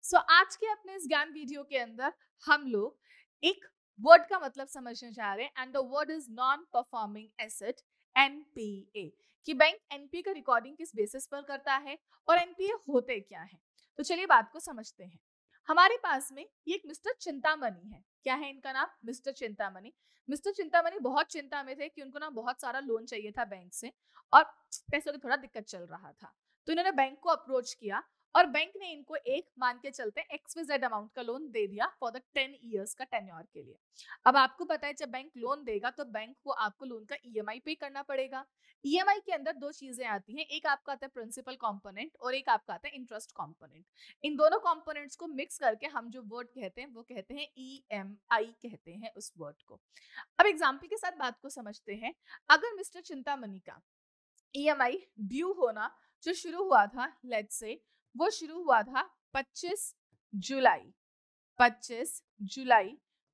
आज के अपने इस ज्ञान वीडियो के अंदर हम लोग एक वर्ड का मतलब समझने जा रहे हैं and the word is non performing asset NPA. कि बैंक एनपीए का रिकॉर्डिंग किस बेसिस पर करता है और एनपीए होते क्या है। तो चलिए बात को समझते हैं। हमारे पास में ये एक मिस्टर चिंतामणि है। क्या है इनका नाम? मिस्टर चिंतामणि। मिस्टर चिंतामणि बहुत चिंता में थे कि उनको ना बहुत सारा लोन चाहिए था बैंक से और पैसों की थोड़ा दिक्कत चल रहा था। तो इन्होंने बैंक को अप्रोच किया और बैंक ने इनको एक मान के चलते XYZ अमाउंट का लोन दे दिया फॉर द 10 इयर्स का टेन्योर के लिए। अब आपको पता है जब बैंक लोन देगा तो बैंक को आपको लोन का ईएमआई पे करना पड़ेगा। ईएमआई के अंदर दो चीजें आती हैं, एक आपका आता है प्रिंसिपल कंपोनेंट और एक आपका आता है इंटरेस्ट कंपोनेंट। इन दोनों कंपोनेंट्स को मिक्स करके हम जो वर्ड कहते हैं वो कहते हैं ईएमआई कहते हैं उस वर्ड को। अब एग्जाम्पल के साथ बात को समझते हैं। अगर मिस्टर चिंतामणि का ईएमआई ड्यू होना जो शुरू हुआ था, लेट्स से वो शुरू हुआ था 25 जुलाई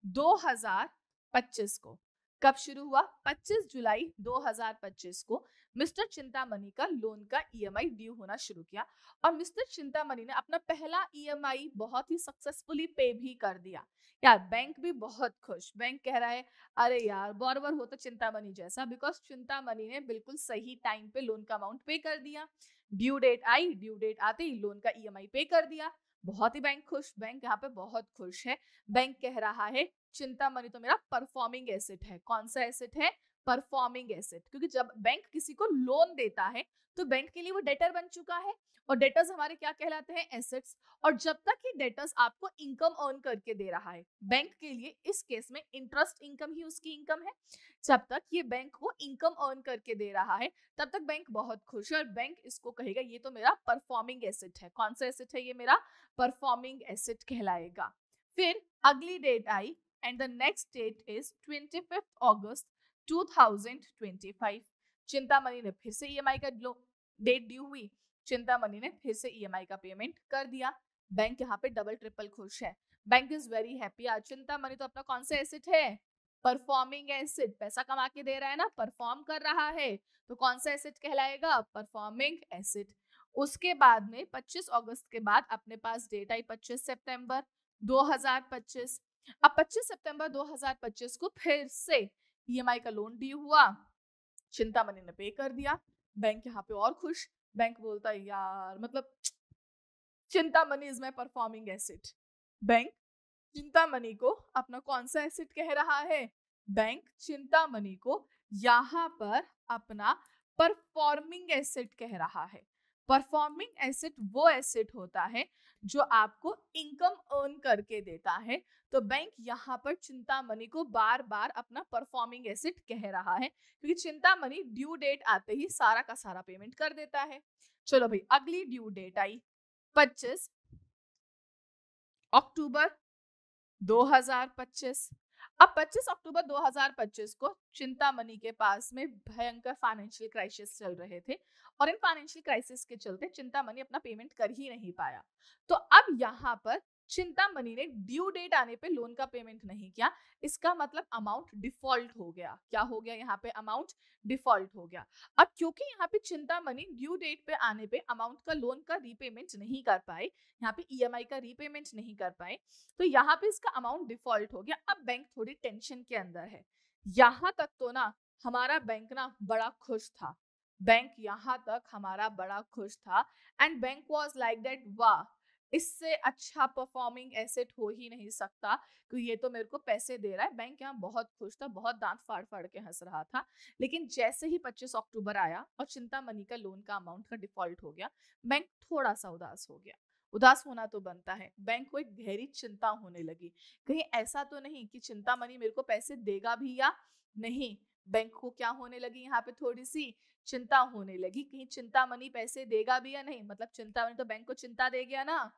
2025 को। कब शुरू हुआ? 25 जुलाई 2025 को मिस्टर चिंतामणि का लोन का ईएमआई ड्यू होना शुरू किया और मिस्टर चिंतामणि ने अपना पहला ईएमआई बहुत ही सक्सेसफुली पे भी कर दिया। यार बैंक भी बहुत खुश। बैंक कह रहा है अरे यार बोरवर हो तो चिंतामणि जैसा, बिकॉज चिंतामणि ने बिल्कुल सही टाइम पे लोन का अमाउंट पे कर दिया। ड्यू डेट आई, ड्यू डेट आते ही लोन का ईएमआई पे कर दिया। बहुत ही बैंक खुश। बैंक यहाँ पे बहुत खुश है। बैंक कह रहा है चिंतामणि तो मेरा परफॉर्मिंग एसेट है। कौन सा एसेट है? Performing asset. क्योंकि जब बैंक किसी को लोन देता है तो बैंक के लिए वो डेटर बन चुका है और डेटर्स हमारे क्या कहलाते हैं? एसेट्स। और जब तक ये डेटर्स आपको इनकम अर्न करके दे रहा है, बैंक के लिए इस केस में इंटरेस्ट इनकम ही उसकी इनकम है, जब तक ये बैंक को इनकम अर्न करके दे रहा है तब तक बैंक बहुत खुश है और बैंक इसको कहेगा ये तो मेरा परफॉर्मिंग एसेट है। कौन सा एसेट है? ये मेरा परफॉर्मिंग एसेट कहलाएगा। फिर अगली डेट आई and the next date is 25 August 2025। Chintamani ने फिर से ईएमआई का डेट ड्यू हुई। चिंतामणि ने फिर से ईएमआई का पेमेंट कर दिया। बैंक यहाँ पे डबल ट्रिपल खुश है। Bank is very happy. आज चिंतामणि तो अपना कौन सा एसेट है? Performing asset. पैसा कमा के दे रहा है ना, परफॉर्म कर रहा है, तो कौन सा एसेट कहलाएगा? Performing asset. उसके बाद में 25 अगस्त के बाद अपने पास डेट आई 25 सितंबर 2025। अब 25 सितंबर 2025 को फिर से ईएमआई का लोन ड्यू हुआ। चिंतामणि ने पे कर दिया। बैंक यहाँ पे और खुश। बैंक बोलता है यार मतलब Chintamani is my performing asset. Bank Chintamani को अपना कौन सा एसेट कह रहा है? बैंक चिंतामणि को यहाँ पर अपना परफॉर्मिंग एसेट कह रहा है। परफॉर्मिंग एसेट वो एसेट होता है जो आपको इनकम अर्न करके देता है। तो बैंक यहाँ पर चिंतामणि को बार बार अपना परफॉर्मिंग एसेट कह रहा है क्योंकि चिंतामणि ड्यू डेट आते ही सारा का सारा पेमेंट कर देता है। चलो भाई, अगली ड्यू डेट आई 25 अक्टूबर 2025। अब 25 अक्टूबर 2025 को चिंतामणि के पास में भयंकर फाइनेंशियल क्राइसिस चल रहे थे और इन फाइनेंशियल क्राइसिस के चलते चिंतामणि अपना पेमेंट कर ही नहीं पाया। तो अब यहाँ पर चिंतामणि ने ड्यू डेट आने पे लोन का पेमेंट नहीं किया। इसका मतलब अमाउंट डिफॉल्ट हो गया। क्या हो गया? यहाँ पे अमाउंट डिफॉल्ट हो गया। अब क्योंकि यहाँ पे चिंतामणि ड्यू डेट पे आने पे अमाउंट का लोन का रीपेमेंट नहीं कर पाए, यहाँ पे ईएमआई का रीपेमेंट नहीं कर पाए, तो यहाँ पे इसका अमाउंट डिफॉल्ट हो गया। अब बैंक थोड़ी टेंशन के अंदर है। यहाँ तक तो ना हमारा बैंक ना बड़ा खुश था। बैंक यहाँ तक हमारा बड़ा खुश था and bank was like that, वाह इससे अच्छा परफॉर्मिंग एसेट हो ही नहीं सकता क्योंकि ये तो मेरे को पैसे दे रहा है। बैंक यहाँ बहुत खुश था, बहुत दांत फाड़ फाड़ के हंस रहा था। लेकिन जैसे ही 25 अक्टूबर आया और चिंतामणि का लोन का अमाउंट का डिफॉल्ट हो गया, बैंक थोड़ा सा उदास हो गया। उदास होना तो बनता है। बैंक को एक गहरी चिंता होने लगी, कहीं ऐसा तो नहीं कि चिंतामणि मेरे को पैसे देगा भी या नहीं। बैंक को क्या होने लगी? यहाँ पे थोड़ी सी चिंता होने लगी, कहीं चिंतामणि पैसे देगा भी या नहीं। मतलब चिंतामणि तो बैंक को चिंता दे गया ना।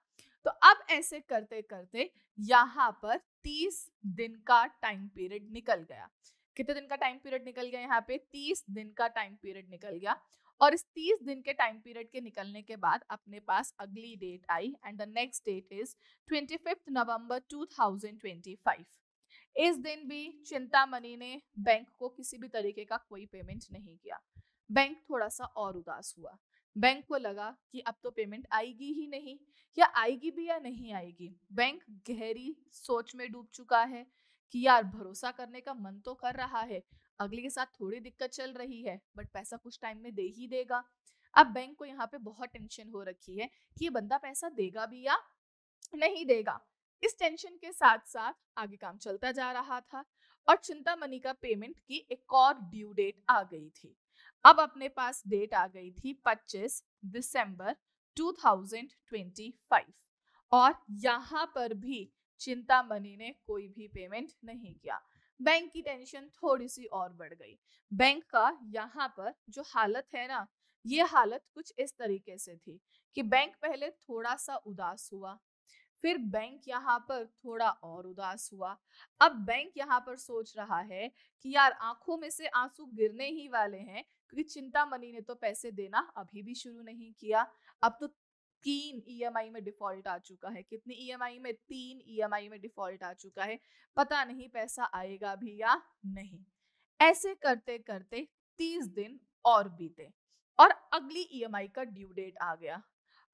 तो अब ऐसे करते करते यहाँ पर 30 दिन का टाइम पीरियड निकल गया। कितने दिन का टाइम पीरियड निकल गया? यहाँ पे 30 दिन का टाइम पीरियड निकल गया। और इस 30 दिन के टाइम पीरियड के निकलने के बाद अपने पास अगली डेट आई and the next date is 25 November 2025। इस दिन भी चिंतामणि ने बैंक को किसी भी तरीके का कोई पेमेंट नहीं किया। बैंक थोड़ा सा और उदास हुआ। बैंक को लगा कि अब तो पेमेंट आएगी ही नहीं, या आएगी भी या नहीं आएगी। बैंक गहरी सोच में डूब चुका है कि यार भरोसा करने का मन तो कर रहा है, अगले के साथ थोड़ी दिक्कत चल रही है, बट पैसा कुछ टाइम में दे ही देगा। अब बैंक को यहाँ पे बहुत टेंशन हो रखी है कि ये बंदा पैसा देगा भी या नहीं देगा। इस टेंशन के साथ साथ आगे काम चलता जा रहा था और चिंतामणि का पेमेंट की एक और ड्यू डेट आ गई थी। अब अपने पास डेट आ गई थी 25 दिसंबर 2025 और यहाँ पर भी चिंतामणि ने कोई भी पेमेंट नहीं किया। बैंक की टेंशन थोड़ी सी और बढ़ गई। बैंक का यहाँ पर जो हालत है ना, ये हालत कुछ इस तरीके से थी कि बैंक पहले थोड़ा सा उदास हुआ, फिर बैंक यहाँ पर थोड़ा और उदास हुआ। अब बैंक यहाँ पर सोच रहा है कि यार आंखों में से आंसू गिरने ही वाले हैं, क्योंकि चिंतामणि ने तो पैसे देना अभी भी शुरू नहीं किया। अब तो 3 ईएमआई में डिफॉल्ट आ चुका है। कितनी ईएमआई में? 3 ईएमआई में डिफॉल्ट आ चुका है। पता नहीं पैसा आएगा भी या नहीं। ऐसे करते करते 30 दिन और बीते और अगली ईएमआई का ड्यू डेट आ गया।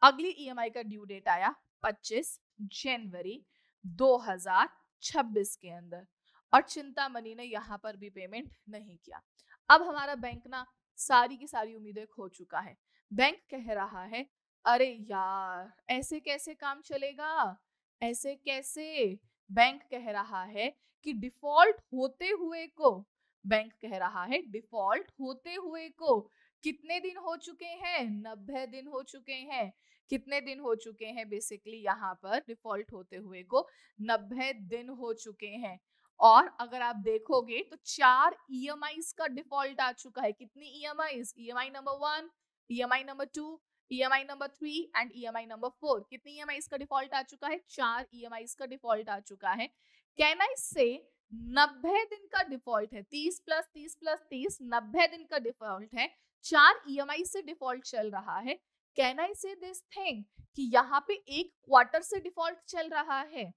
अगली ईएमआई का ड्यू डेट आया 25 जनवरी 2026 के अंदर और चिंतामणि ने यहाँ पर भी पेमेंट नहीं किया। अब हमारा बैंक ना सारी की सारी उम्मीदें खो चुका है। बैंक कह रहा है अरे यार ऐसे कैसे काम चलेगा, ऐसे कैसे। बैंक कह रहा है कि डिफॉल्ट होते हुए को, बैंक कह रहा है डिफॉल्ट होते हुए को कितने दिन हो चुके हैं? 90 दिन हो चुके हैं। कितने दिन हो चुके हैं? बेसिकली यहाँ पर डिफॉल्ट होते हुए को 90 दिन हो चुके हैं। और अगर आप देखोगे तो 4 ईएमआईज का डिफॉल्ट आ चुका है। कितनी EMIs? EMI number 1, EMI number 2, EMI number 3 and EMI number 4। कितनी ईएमआईज का डिफॉल्ट आ चुका है? 4 ईएमआईज का डिफॉल्ट आ चुका है। कैन आई से 90 दिन का डिफॉल्ट है। 30 प्लस 30 प्लस 30 90 दिन का डिफॉल्ट है। 4 ईएमआई से डिफॉल्ट चल रहा है। कैन आई से दिस थिंग कि यहाँ पे एक क्वार्टर से डिफॉल्ट चल रहा है।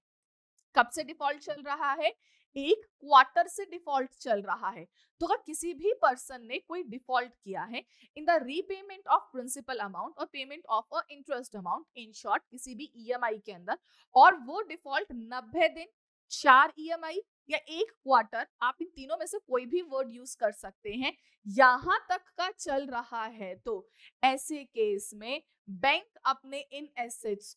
कब से डिफॉल्ट चल रहा है? एक क्वार्टर से डिफॉल्ट चल रहा है। तो अगर किसी भी पर्सन ने कोई डिफॉल्ट किया है in the repayment of principal amount और payment of a interest amount, in short किसी भी ईएमआई के अंदर, और वो डिफॉल्ट 90 दिन, 4 ईएमआई या एक क्वार्टर, आप इन तीनों में से कोई भी वर्ड यूज कर सकते हैं, यहां तक का चल रहा है, तो ऐसे केस में बैंक अपने इन एसेट्स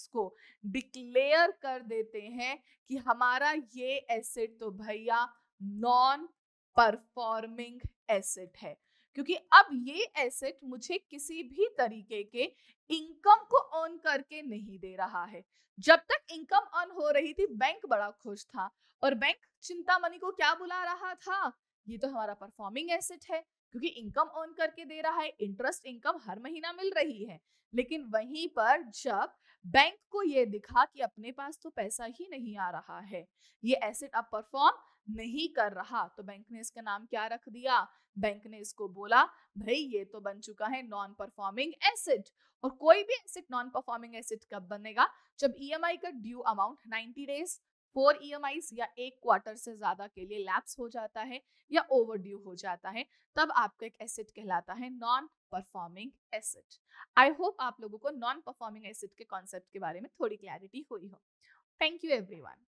को डिक्लेयर कर देते हैं कि हमारा ये एसेट तो भैया नॉन परफॉर्मिंग एसेट है, क्योंकि अब ये एसेट मुझे किसी भी तरीके के इनकम को अर्न करके नहीं दे रहा है। जब तक इनकम अर्न हो रही थी बैंक बड़ा खुश था और बैंक चिंतामणि को क्या बुला रहा था? ये तो हमारा परफॉर्मिंग एसेट है, क्योंकि इनकम अर्न करके दे रहा है, इंटरेस्ट इनकम हर महीना मिल रही है। लेकिन वहीं पर जब बैंक को ये दिखा कि अपने पास तो पैसा ही नहीं आ रहा है, ये एसेट अब परफॉर्म नहीं कर रहा, तो बैंक ने इसका नाम क्या रख दिया? बैंक ने इसको बोला भाई ये तो बन चुका है नॉन परफॉर्मिंग एसेट। और कोई भी एसेट नॉन परफॉर्मिंग एसेट कब बनेगा? जब ईएमआई का ड्यू अमाउंट 90 डेज, 4 ईएमआईज या एक क्वार्टर से ज्यादा के लिए लैप्स हो जाता है या ओवर ड्यू हो जाता है, तब आपका एक एसेट कहलाता है non performing asset. I hope आप लोगों को नॉन परफॉर्मिंग एसेट के कॉन्सेप्ट के बारे में थोड़ी क्लैरिटी हुई हो। Thank you everyone.